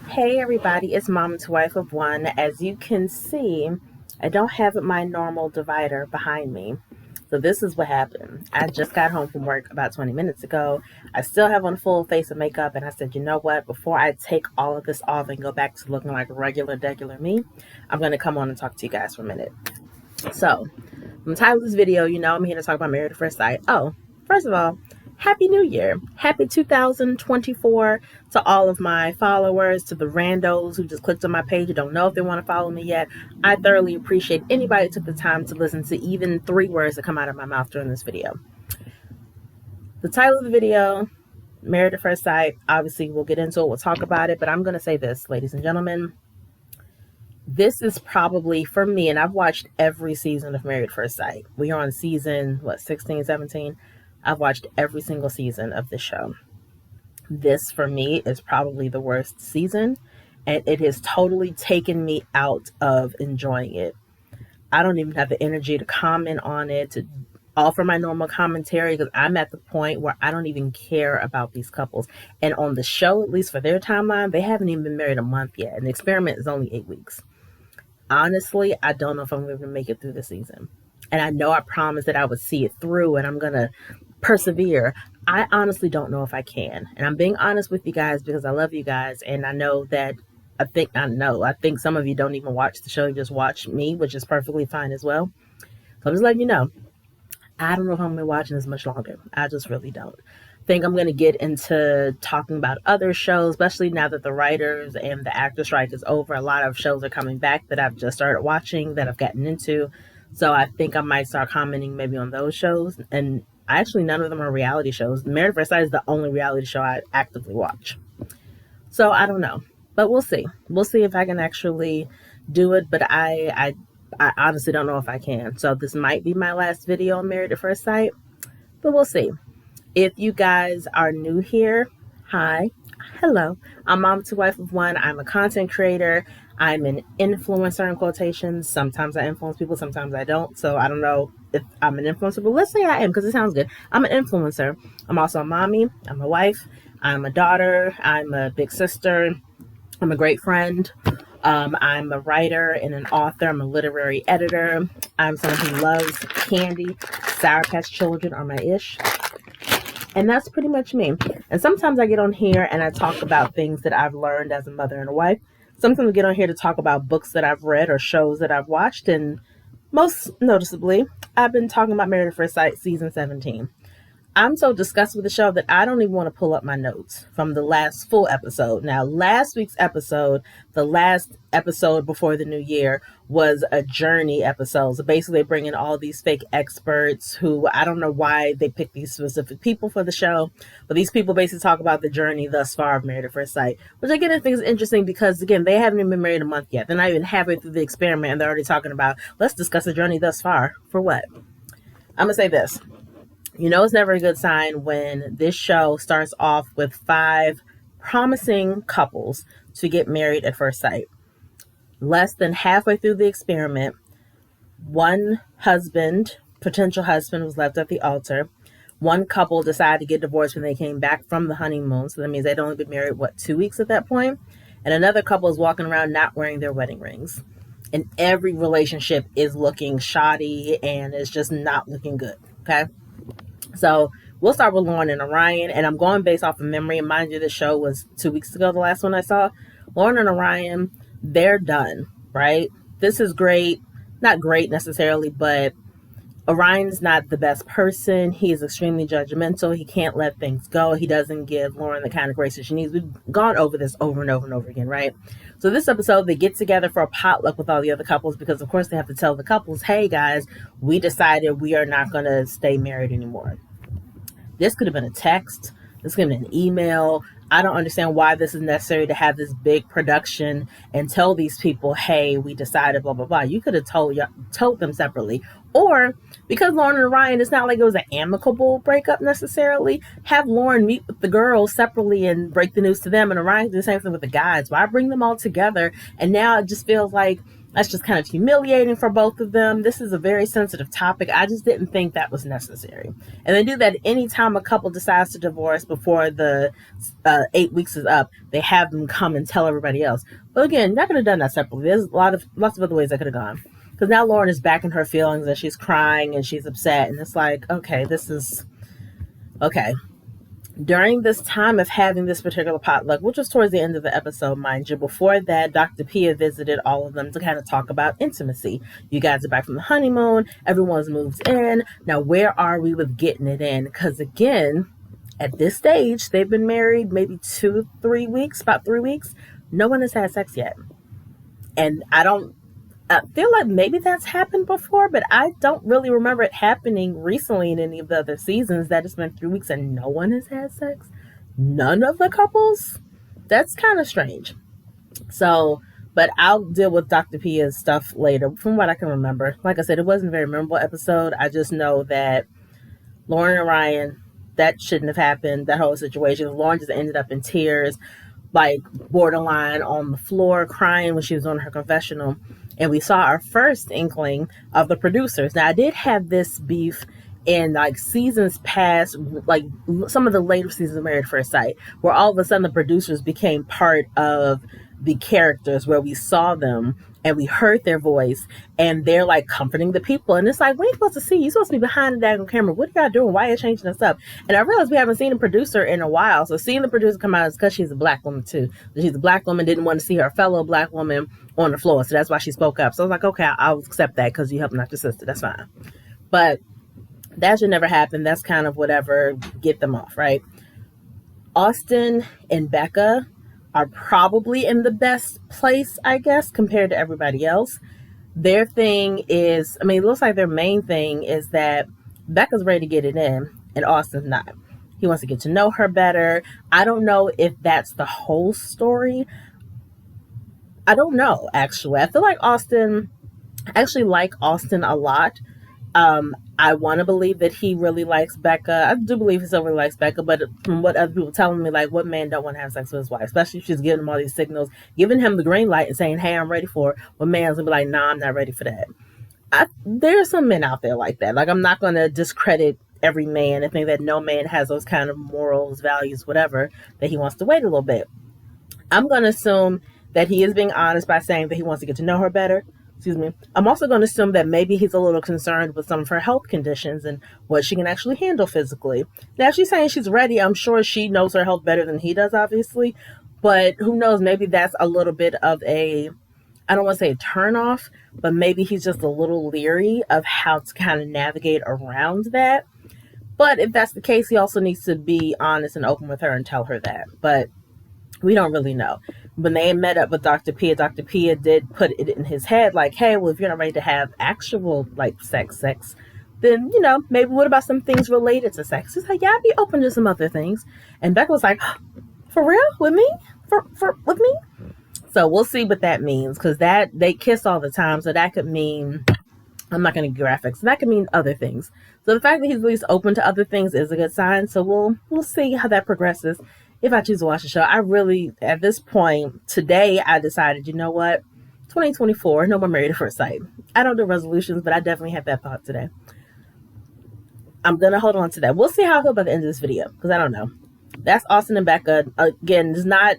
Hey everybody, it's Mom to Wife of One. As you can see, I don't have my normal divider behind me. So this is what happened. I just got home from work about 20 minutes ago. I still have on a full face of makeup and I said, you know what, before I take all of this off and go back to looking like regular me, I'm going to come on and talk to you guys for a minute. So, from the title of this video, you know I'm here to talk about Married at First Sight. Oh, first of all, Happy New Year. Happy 2024 to all of my followers, to the randos who just clicked on my page and don't know if they want to follow me yet. I thoroughly appreciate anybody who took the time to listen to even 3 words that come out of my mouth during this video. The title of the video, Married at First Sight, obviously we'll get into it, we'll talk about it, but I'm going to say this, ladies and gentlemen. This is probably, for me, and I've watched every season of Married at First Sight. We are on season, 16, 17? I've watched every single season of the show. This, for me, is probably the worst season, and it has totally taken me out of enjoying it. I don't even have the energy to comment on it, to offer my normal commentary, because I'm at the point where I don't even care about these couples. And on the show, at least for their timeline, they haven't even been married a month yet, and the experiment is only 8 weeks. Honestly, I don't know if I'm going to make it through the season. And I know I promised that I would see it through and I'm going to persevere. I honestly don't know if I can. And I'm being honest with you guys because I love you guys. And I know that I think some of you don't even watch the show. You just watch me, which is perfectly fine as well. So I'm just letting you know, I don't know if I'm going to be watching this much longer. I just really don't. Think I'm going to get into talking about other shows, especially now that the writers and the actor strike is over. A lot of shows are coming back that I've just started watching, that I've gotten into. So I think I might start commenting maybe on those shows. And actually, none of them are reality shows. Married at First Sight is the only reality show I actively watch. So I don't know, but we'll see. We'll see if I can actually do it. But I honestly don't know if I can. So this might be my last video on Married at First Sight, but we'll see. If you guys are new here, hi, hello. I'm Mom to Wife of One. I'm a content creator. I'm an influencer in quotations. Sometimes I influence people, sometimes I don't. So I don't know if I'm an influencer, but let's say I am because it sounds good. I'm an influencer. I'm also a mommy. I'm a wife. I'm a daughter. I'm a big sister. I'm a great friend. I'm a writer and an author. I'm a literary editor. I'm someone who loves candy. Sour Patch Children are my ish. And that's pretty much me. And sometimes I get on here and I talk about things that I've learned as a mother and a wife. Sometimes I get on here to talk about books that I've read or shows that I've watched. And most noticeably, I've been talking about Married at First Sight season 17. I'm so disgusted with the show that I don't even want to pull up my notes from the last full episode. Now, last week's episode, the last episode before the new year, was a journey episode. So basically, they bring in all these fake experts who, I don't know why they pick these specific people for the show, but these people basically talk about the journey thus far of Married at First Sight, which again, I think is interesting because, again, they haven't even been married a month yet. They're not even halfway through the experiment, and they're already talking about, let's discuss the journey thus far. For what? I'm going to say this. You know, it's never a good sign when this show starts off with 5 promising couples to get married at first sight. Less than halfway through the experiment, one potential husband, was left at the altar. One couple decided to get divorced when they came back from the honeymoon. So that means they'd only been married, 2 weeks at that point? And another couple is walking around not wearing their wedding rings. And every relationship is looking shoddy and is just not looking good, okay? So we'll start with Lauren and Orion, and I'm going based off of memory. And mind you, the show was 2 weeks ago, the last one I saw. Lauren and Orion, they're done, right? This is great. Not great necessarily, but Orion's not the best person. He is extremely judgmental. He can't let things go. He doesn't give Lauren the kind of grace that she needs. We've gone over this over and over and over again, right? So this episode, they get together for a potluck with all the other couples because, of course, they have to tell the couples, hey, guys, we decided we are not going to stay married anymore. This could have been a text. This could have been an email. I don't understand why this is necessary to have this big production and tell these people, hey, we decided, blah, blah, blah. You could have told them separately. Or, because Lauren and Ryan, it's not like it was an amicable breakup necessarily. Have Lauren meet with the girls separately and break the news to them. And Ryan do the same thing with the guys. Why bring them all together? And now it just feels like That's just kind of humiliating for both of them. This is a very sensitive topic. I just didn't think that was necessary. And they do that anytime a couple decides to divorce before the 8 weeks is up. They have them come and tell everybody else. But again, you're not going to have done that separately. There's lots of other ways that could have gone. Because now Lauren is back in her feelings and she's crying and she's upset. And it's like, okay, this is okay. During this time of having this particular potluck, which was towards the end of the episode, mind you, before that, Dr. Pia visited all of them to kind of talk about intimacy. You guys are back from the honeymoon. Everyone's moved in. Now, where are we with getting it in? Because again, at this stage, they've been married maybe 2-3 weeks, about 3 weeks. No one has had sex yet. And I feel like maybe that's happened before, but I don't really remember it happening recently in any of the other seasons that it's been 3 weeks and no one has had sex. None of the couples. That's kind of strange. So, but I'll deal with Dr. Pia's stuff later. From what I can remember, like I said, it wasn't a very memorable episode. I just know that Lauren and Ryan, that shouldn't have happened. That whole situation. Lauren just ended up in tears, like borderline on the floor, crying when she was on her confessional. And we saw our first inkling of the producers. Now, I did have this beef in like seasons past, like some of the later seasons of Married at First Sight, where all of a sudden the producers became part of the characters, where we saw them and we heard their voice and they're like comforting the people. And it's like, we ain't supposed to see you. You're supposed to be behind the daggone camera. What are y'all doing? Why are you changing us up? And I realized we haven't seen a producer in a while. So seeing the producer come out is because she's a black woman too. She's a black woman, didn't want to see her fellow black woman on the floor. So that's why she spoke up. So I was like, okay, I'll accept that because you helping out your sister. That's fine. But that should never happen. That's kind of whatever. Get them off, right? Austin and Becca are probably in the best place, I guess, compared to everybody else. Their thing is, it looks like their main thing is that Becca's ready to get it in and Austin's not. He wants to get to know her better. I don't know if that's the whole story. I don't know, actually. I feel like I actually like Austin a lot. I want to believe that he really likes Becca. I do believe he still really likes Becca, but from what other people telling me, like, what man don't want to have sex with his wife, especially if she's giving him all these signals, giving him the green light and saying, hey, I'm ready for it. What man's gonna be like, nah, I'm not ready for that. There are some men out there like that. Like, I'm not going to discredit every man and think that no man has those kind of morals, values, whatever, that he wants to wait a little bit. I'm going to assume that he is being honest by saying that he wants to get to know her better. Excuse me. I'm also going to assume that maybe he's a little concerned with some of her health conditions and what she can actually handle physically. Now, if she's saying she's ready, I'm sure she knows her health better than he does, obviously. But who knows? Maybe that's a little bit of I don't want to say a turnoff, but maybe he's just a little leery of how to kind of navigate around that. But if that's the case, he also needs to be honest and open with her and tell her that. But we don't really know. When they met up with Dr. Pia did put it in his head, like, hey, well, if you're not ready to have actual, like, sex, then, maybe what about some things related to sex? He's like, yeah, I'd be open to some other things. And Becca was like, for real? With me? With me? So we'll see what that means, because they kiss all the time, so that could mean, I'm not going to give graphics, that could mean other things. So the fact that he's at least open to other things is a good sign, so we'll see how that progresses. If I choose to watch the show, I really, at this point, today, I decided, you know what? 2024, no more Married at First Sight. I don't do resolutions, but I definitely have that thought today. I'm going to hold on to that. We'll see how I feel by the end of this video, because I don't know. That's Austin and Becca. Again,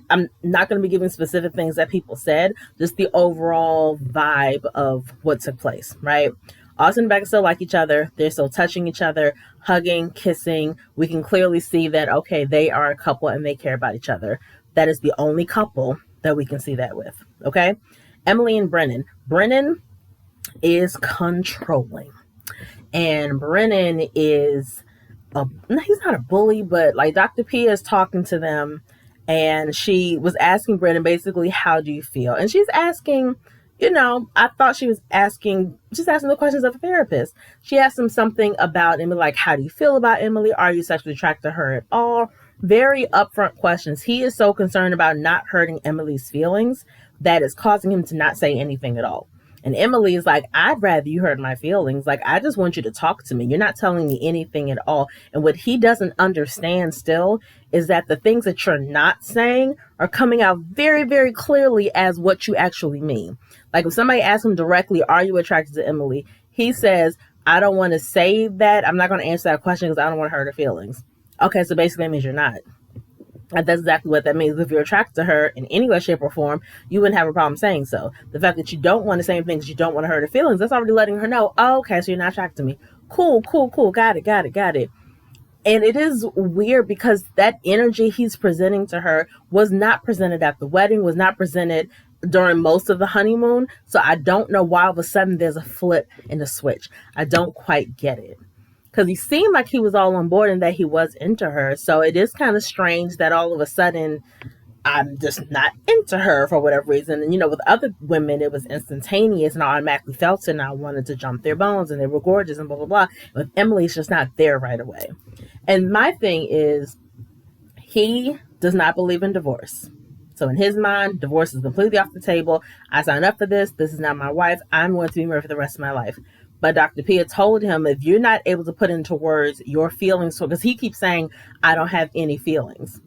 I'm not going to be giving specific things that people said, just the overall vibe of what took place, right? Austin and Becca still like each other. They're still touching each other, hugging, kissing. We can clearly see that, okay, they are a couple and they care about each other. That is the only couple that we can see that with, okay? Emily and Brennan. Brennan is controlling. And Brennan is, he's not a bully, but like Dr. Pia is talking to them and she was asking Brennan basically, how do you feel? And she's asking, I thought she was asking the questions of a therapist. She asked him something about Emily, like, how do you feel about Emily? Are you sexually attracted to her at all? Very upfront questions. He is so concerned about not hurting Emily's feelings that is causing him to not say anything at all. And Emily is like, I'd rather you hurt my feelings. Like, I just want you to talk to me. You're not telling me anything at all. And what he doesn't understand still is that the things that you're not saying are coming out very, very clearly as what you actually mean. Like, if somebody asks him directly, are you attracted to Emily? He says, I don't want to say that. I'm not going to answer that question because I don't want to hurt her feelings. Okay, so basically that means you're not. And that's exactly what that means. If you're attracted to her in any way, shape, or form, you wouldn't have a problem saying so. The fact that you don't want to say things, you don't want to hurt her feelings, that's already letting her know, oh, okay, so you're not attracted to me. Cool, cool, cool. Got it, got it, got it. And it is weird because that energy he's presenting to her was not presented at the wedding, was not presented during most of the honeymoon. So I don't know why all of a sudden there's a flip and a switch. I don't quite get it. Because he seemed like he was all on board and that he was into her. So it is kind of strange that all of a sudden I'm just not into her for whatever reason. And, with other women, it was instantaneous and I automatically felt it and I wanted to jump their bones and they were gorgeous and blah, blah, blah. With Emily, it's just not there right away. And my thing is, he does not believe in divorce. So in his mind, divorce is completely off the table. I signed up for this. This is not my wife. I'm going to be married for the rest of my life. But Dr. Pia told him, if you're not able to put into words your feelings, because he keeps saying, I don't have any feelings.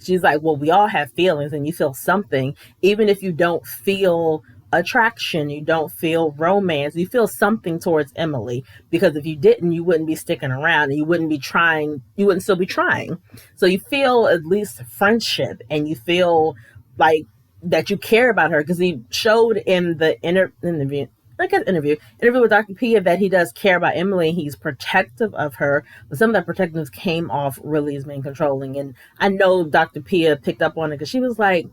She's like, well, we all have feelings and you feel something. Even if you don't feel attraction, you don't feel romance, you feel something towards Emily. Because if you didn't, you wouldn't be sticking around and you wouldn't be trying, you wouldn't still be trying. So you feel at least friendship and you feel like that you care about her, because he showed in the interview with Dr. Pia that he does care about Emily. He's protective of her, but some of that protectiveness came off really as being controlling. And I know Dr. Pia picked up on it because she was like,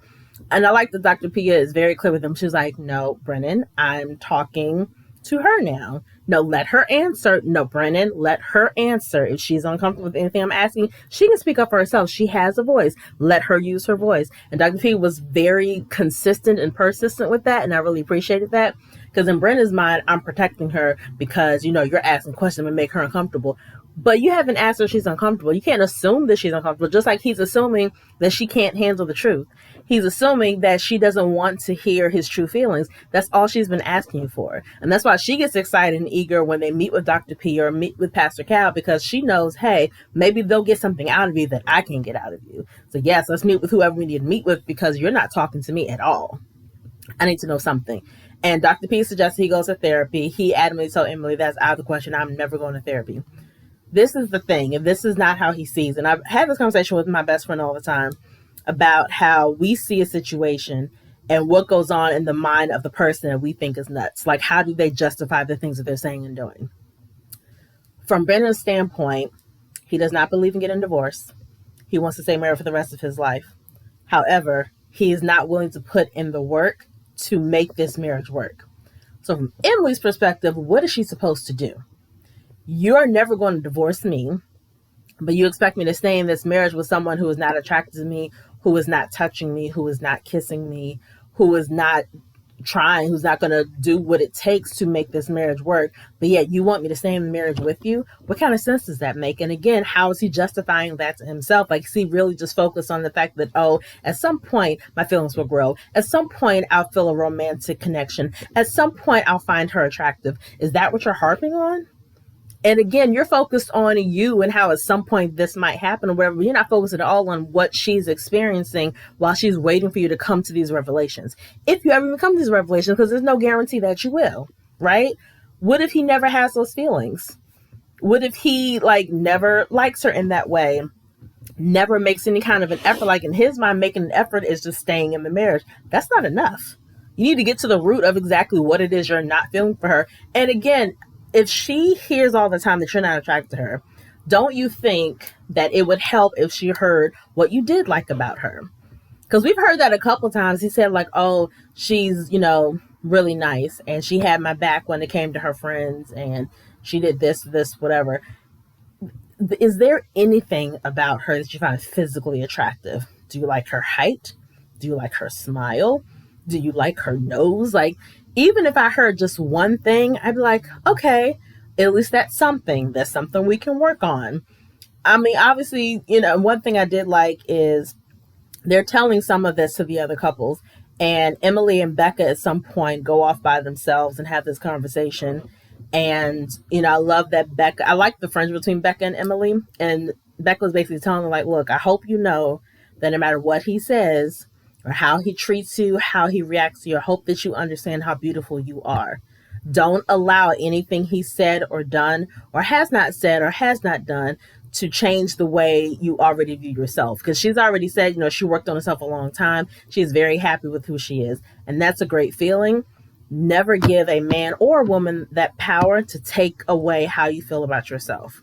and I like that Dr. Pia is very clear with him. She was like, no, Brennan, I'm talking to her now. No, let her answer. No, Brennan, let her answer. If she's uncomfortable with anything I'm asking, she can speak up for herself. She has a voice. Let her use her voice. And Dr. P was very consistent and persistent with that, and I really appreciated that. Because in Brennan's mind, I'm protecting her because, you're asking questions and make her uncomfortable. But you haven't asked her if she's uncomfortable. You can't assume that she's uncomfortable, just like he's assuming that she can't handle the truth. He's assuming that she doesn't want to hear his true feelings. That's all she's been asking for. And that's why she gets excited and eager when they meet with Dr. P or meet with Pastor Cal, because she knows, hey, maybe they'll get something out of you that I can get out of you. So yes, let's meet with whoever we need to meet with, because you're not talking to me at all. I need to know something. And Dr. P suggested he goes to therapy. He adamantly told Emily, that's out of the question. I'm never going to therapy. This is the thing, and this is not how he sees. And I've had this conversation with my best friend all the time about how we see a situation and what goes on in the mind of the person that we think is nuts. Like, how do they justify the things that they're saying and doing? From Brennan's standpoint, he does not believe in getting divorced. He wants to stay married for the rest of his life. However, he is not willing to put in the work to make this marriage work. So from Emily's perspective, what is she supposed to do? You're never going to divorce me, but you expect me to stay in this marriage with someone who is not attracted to me, who is not touching me, who is not kissing me, who is not trying, who's not going to do what it takes to make this marriage work, but yet you want me to stay in the marriage with you? What kind of sense does that make? And again, how is he justifying that to himself? Like, is he really just focused on the fact that, oh, at some point my feelings will grow, at some point I'll feel a romantic connection, at some point I'll find her attractive? Is that what you're harping on? And again, you're focused on you and how at some point this might happen or whatever. You're not focused at all on what she's experiencing while she's waiting for you to come to these revelations. If you ever even come to these revelations, because there's no guarantee that you will, right? What if he never has those feelings? What if he never likes her in that way? Never makes any kind of an effort? Like, in his mind, making an effort is just staying in the marriage. That's not enough. You need to get to the root of exactly what it is you're not feeling for her. And again, if she hears all the time that you're not attracted to her, don't you think that it would help if she heard what you did like about her? Because we've heard that a couple times. He said, like, oh, she's, really nice, and she had my back when it came to her friends, and she did this, whatever. Is there anything about her that you find physically attractive? Do you like her height? Do you like her smile? Do you like her nose? Like, even if I heard just one thing, I'd be like, okay, at least that's something. That's something we can work on. I mean, obviously, one thing I did like is they're telling some of this to the other couples. And Emily and Becca at some point go off by themselves and have this conversation. And, I love that I like the friendship between Becca and Emily. And Becca was basically telling her, like, look, I hope you know that no matter what he says or how he treats you, how he reacts to you, I hope that you understand how beautiful you are. Don't allow anything he said or done or has not said or has not done to change the way you already view yourself. Because she's already said, she worked on herself a long time. She's very happy with who she is. And that's a great feeling. Never give a man or a woman that power to take away how you feel about yourself.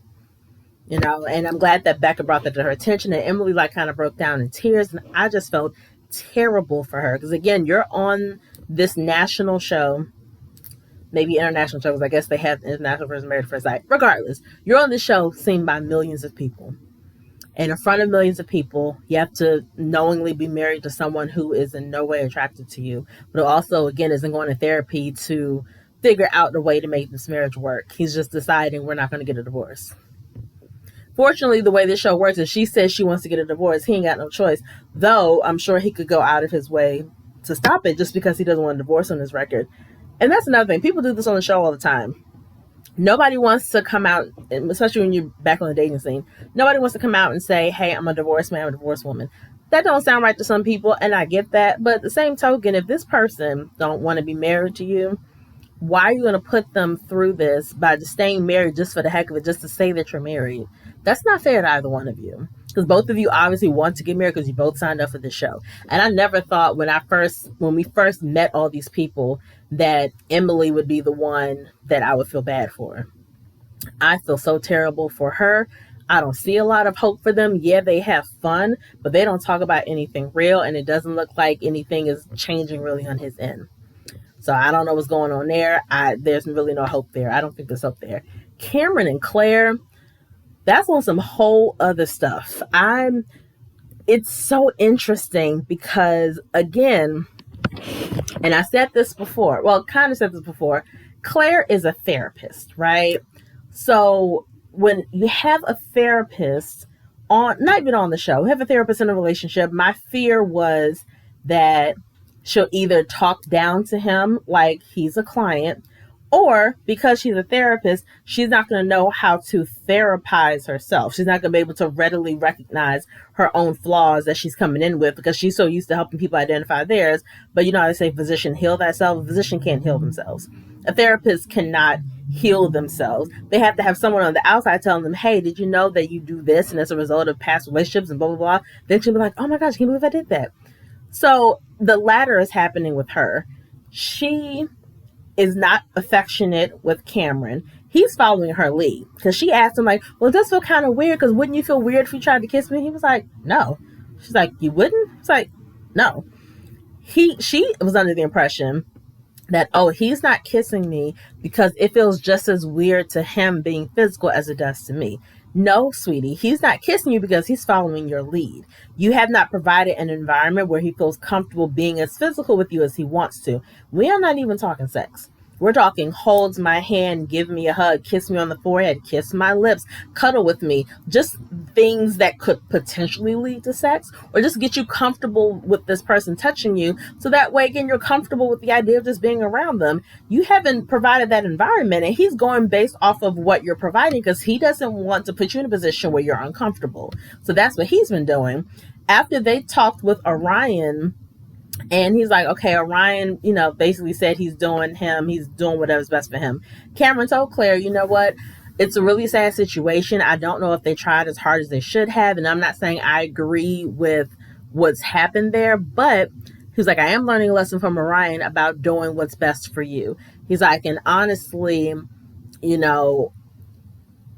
And I'm glad that Becca brought that to her attention, and Emily kind of broke down in tears. And I just felt terrible for her. Because again, you're on this national show, maybe international shows. I guess they have international version Married at First Sight. Regardless, you're on the show seen by millions of people. And in front of millions of people, you have to knowingly be married to someone who is in no way attracted to you, but also, again, isn't going to therapy to figure out a way to make this marriage work. He's just deciding we're not going to get a divorce. Fortunately, the way this show works is she says she wants to get a divorce. He ain't got no choice, though I'm sure he could go out of his way to stop it just because he doesn't want a divorce on his record. And that's another thing. People do this on the show all the time. Nobody wants to come out, especially when you're back on the dating scene, nobody wants to come out and say, hey, I'm a divorced man, I'm a divorced woman. That don't sound right to some people, and I get that. But at the same token, if this person don't want to be married to you, why are you going to put them through this by just staying married just for the heck of it, just to say that you're married? That's not fair to either one of you. Because both of you obviously want to get married because you both signed up for the show. And I never thought when we first met all these people that Emily would be the one that I would feel bad for. I feel so terrible for her. I don't see a lot of hope for them. Yeah, they have fun, but they don't talk about anything real, and it doesn't look like anything is changing really on his end. So I don't know what's going on there. There's really no hope there. I don't think there's hope there. Cameron and Claire, that's on some whole other stuff. It's so interesting because, again, and I said this before, kind of said this before, Claire is a therapist, right? So when you have a therapist not even on the show, have a therapist in a relationship, my fear was that she'll either talk down to him like he's a client, or because she's a therapist, she's not going to know how to therapize herself. She's not going to be able to readily recognize her own flaws that she's coming in with because she's so used to helping people identify theirs. But you know how they say, physician, heal thyself. A physician can't heal themselves. A therapist cannot heal themselves. They have to have someone on the outside telling them, hey, did you know that you do this? And as a result of past relationships and blah, blah, blah. Then she'll be like, oh my gosh, I can't believe I did that. So the latter is happening with her. She is not affectionate with Cameron. He's following her lead because she asked him like, well, does this feel kind of weird? Because wouldn't you feel weird if you tried to kiss me? He was like, no. She's like, you wouldn't? It's like, no. She was under the impression that, oh, he's not kissing me because it feels just as weird to him being physical as it does to me. No, sweetie, he's not kissing you because he's following your lead. You have not provided an environment where he feels comfortable being as physical with you as he wants to. We are not even talking sex. We're talking holds my hand, give me a hug, kiss me on the forehead, kiss my lips, cuddle with me. Just things that could potentially lead to sex, or just get you comfortable with this person touching you. So that way, again, you're comfortable with the idea of just being around them. You haven't provided that environment, and he's going based off of what you're providing because he doesn't want to put you in a position where you're uncomfortable. So that's what he's been doing. After they talked with Orion, and he's like, okay, Orion, basically said he's doing whatever's best for him. Cameron told Claire, you know what? It's a really sad situation. I don't know if they tried as hard as they should have. And I'm not saying I agree with what's happened there, but he's like, I am learning a lesson from Orion about doing what's best for you. He's like, and honestly,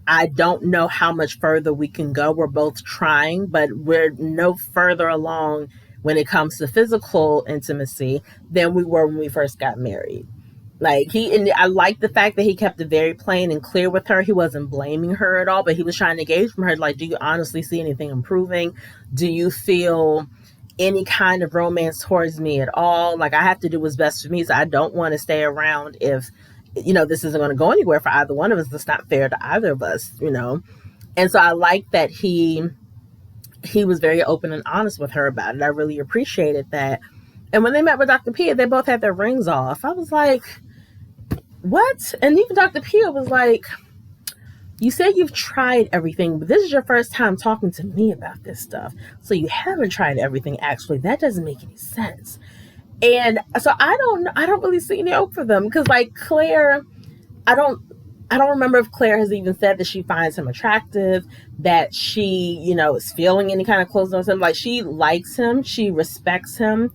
I don't know how much further we can go. We're both trying, but we're no further along when it comes to physical intimacy than we were when we first got married. I like the fact that he kept it very plain and clear with her. He wasn't blaming her at all, but he was trying to gauge from her, like, do you honestly see anything improving? Do you feel any kind of romance towards me at all? Like, I have to do what's best for me, so I don't want to stay around if, this isn't going to go anywhere for either one of us. It's not fair to either of us, And so I like that he was very open and honest with her about it. I really appreciated that. And when they met with Dr. Pia, they both had their rings off. I was like, what? And even Dr. Pia was like, you say you've tried everything, but this is your first time talking to me about this stuff. So you haven't tried everything, actually. That doesn't make any sense. And so I don't really see any hope for them, because like Claire, I don't remember if Claire has even said that she finds him attractive, that she, is feeling any kind of closeness with him. Like, she likes him, she respects him,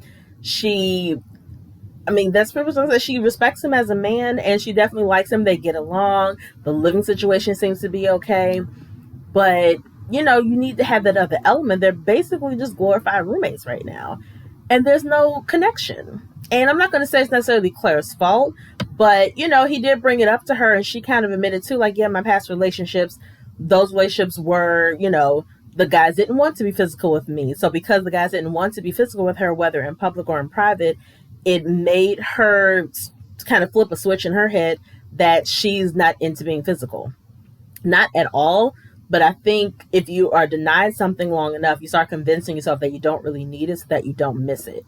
that's pretty much that she respects him as a man, and she definitely likes him. They get along. The living situation seems to be okay. But, you need to have that other element. They're basically just glorified roommates right now. And there's no connection. And I'm not going to say it's necessarily Claire's fault, but, he did bring it up to her, and she kind of admitted too, like, yeah, my past relationships, those relationships were, the guys didn't want to be physical with me. So because the guys didn't want to be physical with her, whether in public or in private, it made her kind of flip a switch in her head that she's not into being physical. Not at all, but I think if you are denied something long enough, you start convincing yourself that you don't really need it so that you don't miss it.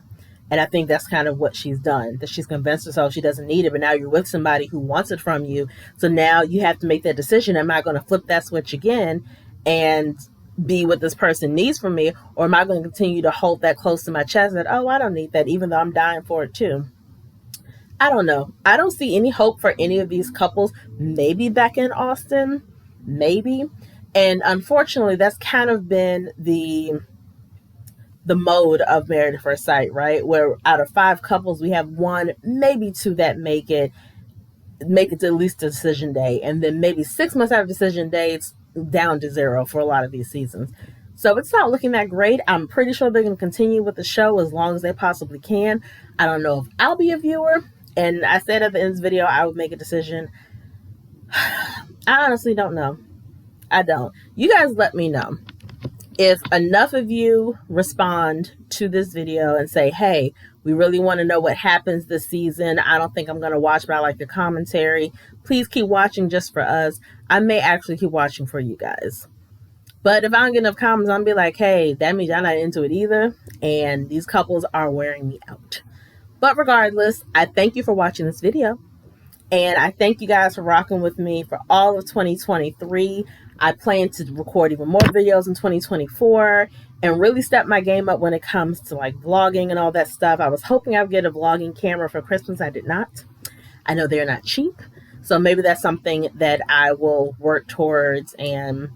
And I think that's kind of what she's done, that she's convinced herself she doesn't need it, but now you're with somebody who wants it from you. So now you have to make that decision. Am I going to flip that switch again and be what this person needs from me, or am I going to continue to hold that close to my chest that, oh, I don't need that, even though I'm dying for it too? I don't know. I don't see any hope for any of these couples. Maybe back in Austin, maybe. And unfortunately, that's kind of been the mode of Married at First Sight, right? Where out of 5 couples, we have 1, maybe 2 that make it to at least decision day, and then maybe 6 months after decision day, it's down to 0 for a lot of these seasons. So it's not looking that great. I'm pretty sure they're going to continue with the show as long as they possibly can. I don't know if I'll be a viewer, and I said at the end of the video I would make a decision. I honestly don't know. I don't. You guys let me know. If enough of you respond to this video and say, hey, we really want to know what happens this season, I don't think I'm going to watch, but I like the commentary, please keep watching just for us. I may actually keep watching for you guys. But if I don't get enough comments, I'm going to be like, hey, that means y'all not into it either, and these couples are wearing me out. But regardless, I thank you for watching this video. And I thank you guys for rocking with me for all of 2023. I plan to record even more videos in 2024 and really step my game up when it comes to like vlogging and all that stuff. I was hoping I would get a vlogging camera for Christmas. I did not. I know they're not cheap. So maybe that's something that I will work towards and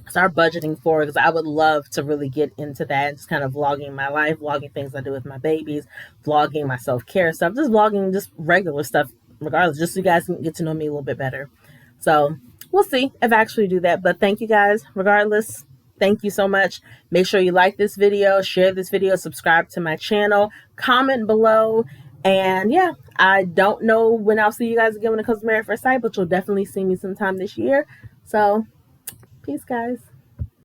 start budgeting for, because I would love to really get into that, just kind of vlogging my life, vlogging things I do with my babies, vlogging my self-care stuff, just vlogging just regular stuff regardless, just so you guys can get to know me a little bit better. So we'll see if I actually do that. But thank you guys regardless. Thank you so much. Make sure you like this video, share this video, subscribe to my channel, comment below. And yeah, I don't know when I'll see you guys again when it comes to Married at First Sight, but you'll definitely see me sometime this year. So peace, guys.